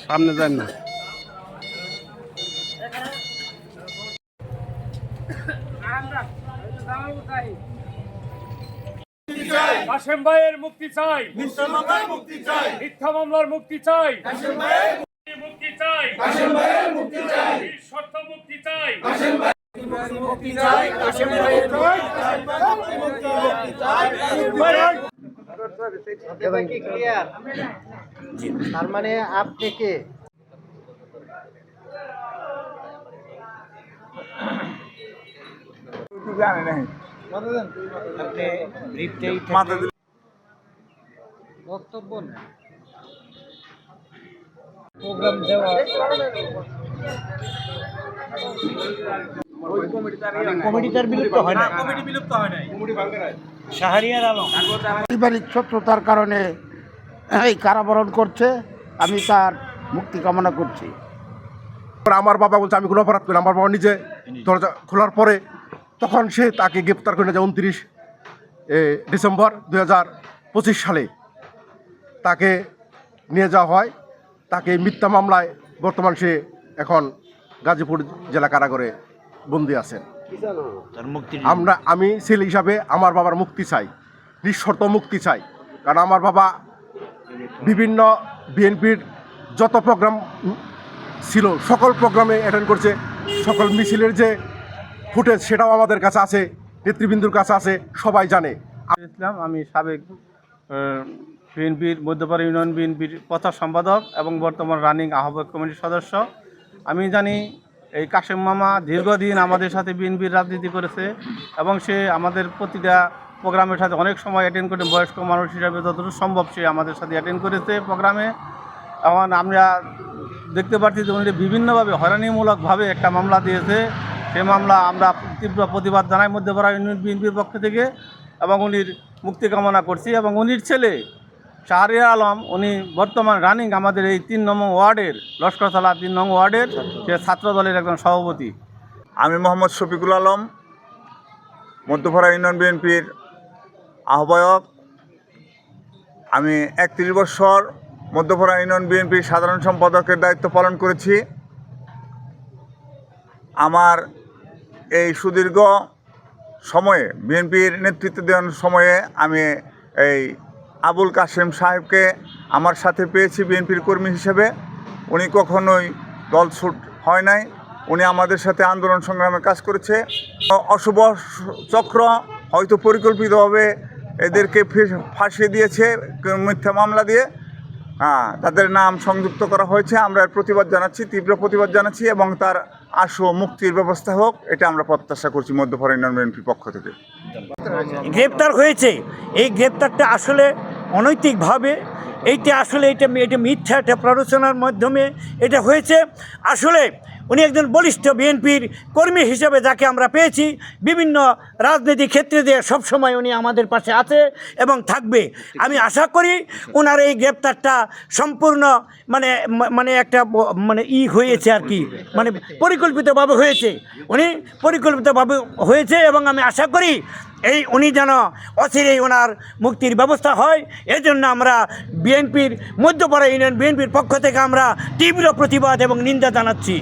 সামনে যান না। কাশেম ভাইয়ের মুক্তি চাই, মিথ্যা মামলার মুক্তি চাই, মিথ্যা মামলার মুক্তি চাই, কাশেম ভাইয়ের মুক্তি চাই, কাশেম ভাইয়ের মুক্তি চাই, শর্ত মুক্তি চাই, কাশেম ভাইয়ের মুক্তি চাই, কাশেম ভাইয়ের মুক্তি চাই। কি ক্লিয়ার? তার মানে আপনি কে? বক্তব্য না, প্রোগ্রাম দেওয়া কমিটিটার বিলুপ্ত হয় না, কমিটি বিলুপ্ত হয় নাই, কমিটি ভাঙে নাই। শাহরিয়ার আলম পারিবারিক শত্রুতার কারণে এই কারাবরণ করছে, আমি তার মুক্তি কামনা করছি। আমার বাবা বলছে আমি কোনো অপরাধ করি, আমার বাবা নিজে দরজা খোলার পরে তখন সে তাকে গ্রেপ্তার করে যায় 29 ডিসেম্বর 2025 সালে তাকে নিয়ে যাওয়া হয়। তাকে মিথ্যা মামলায় বর্তমান সে এখন গাজীপুর জেলা কারাগারে বন্দী আছেন। আমি ছেলে হিসাবে আমার বাবার মুক্তি চাই, নিঃশর্ত মুক্তি চাই। কারণ আমার বাবা বিভিন্ন বিএনপির যত প্রোগ্রাম ছিল সকল প্রোগ্রামে অ্যাটেন্ড করছে, সকল মিছিলের যে ফুটেজ সেটাও আমাদের কাছে আছে, নেতৃবৃন্দুর কাছে আছে, সবাই জানে। ইসলাম, আমি সাবেক বিএনপির মধ্যপাড়া ইউনিয়ন বিএনপির প্রচার সম্পাদক এবং বর্তমান রানিং আহ্বায়ক কমিটির সদস্য। আমি জানি এই কাশেম মামা দীর্ঘদিন আমাদের সাথে বিএনপির রাজনীতি করেছে এবং সে আমাদের প্রতিটা প্রোগ্রামের সাথে অনেক সময় অ্যাটেন্ড করে, বয়স্ক মানুষ হিসাবে যতটুকু সম্ভব সে আমাদের সাথে অ্যাটেন্ড করেছে প্রোগ্রামে। এখন আমরা দেখতে পাচ্ছি যে উনি বিভিন্নভাবে হয়রানিমূলকভাবে একটা মামলা দিয়েছে। সে মামলা আমরা তীব্র প্রতিবাদ জানাই মধ্যপাড়া ইউনিয়ন বিএনপির পক্ষ থেকে এবং উনির মুক্তি কামনা করছি। এবং উনির ছেলে শাহরিয়ার আলম, উনি বর্তমান রানিং আমাদের এই 3 নং ওয়ার্ডের লস্করতলা 3 নং ওয়ার্ডের সে ছাত্র দলের একজন সভাপতি। আমি মোহাম্মদ শফিকুল আলম, মধ্যপাড়া ইউনিয়ন বিএনপির আহ্বায়ক। আমি 31 বছর মধ্যপাড়া ইউনিয়ন বিএনপির সাধারণ সম্পাদকের দায়িত্ব পালন করেছি। আমার এই সুদীর্ঘ সময়ে বিএনপির নেতৃত্ব দেওয়ার সময়ে আমি এই আবুল কাশেম সাহেবকে আমার সাথে পেয়েছি বিএনপির কর্মী হিসেবে। উনি কখনোই দলছুট হয় নাই, উনি আমাদের সাথে আন্দোলন সংগ্রামে কাজ করেছে। অশুভ চক্র হয়তো পরিকল্পিতভাবে এদেরকে ফাঁসিয়ে দিয়েছে মিথ্যা মামলা দিয়ে, তাদের নাম সংযুক্ত করা হয়েছে। আমরা এর প্রতিবাদ জানাচ্ছি, তীব্র প্রতিবাদ জানাচ্ছি এবং তার আশু মুক্তির ব্যবস্থা হোক, এটা আমরা প্রত্যাশা করছি মধ্যপাড়া ইউনিয়ন বিএনপির পক্ষ থেকে। গ্রেপ্তার হয়েছে, এই গ্রেপ্তারটা আসলে অনৈতিকভাবে, এটা মিথ্যা একটা প্ররোচনার মাধ্যমে এটা হয়েছে। আসলে উনি একজন বলিষ্ঠ বিএনপির কর্মী হিসেবে যাকে আমরা পেয়েছি, বিভিন্ন রাজনীতি ক্ষেত্রে দিয়ে সবসময় উনি আমাদের পাশে আছে এবং থাকবে। আমি আশা করি ওনার এই গ্রেপ্তারটা সম্পূর্ণ একটা হয়েছে আর কি, পরিকল্পিতভাবে হয়েছে, উনি পরিকল্পিতভাবে হয়েছে এবং আমি আশা করি উনি যেন অচিরেই ওনার মুক্তির ব্যবস্থা হয়। এজন্য আমরা বিএনপির মধ্যপাড়া ইউনিয়ন বিএনপির পক্ষ থেকে আমরা তীব্র প্রতিবাদ এবং নিন্দা জানাচ্ছি।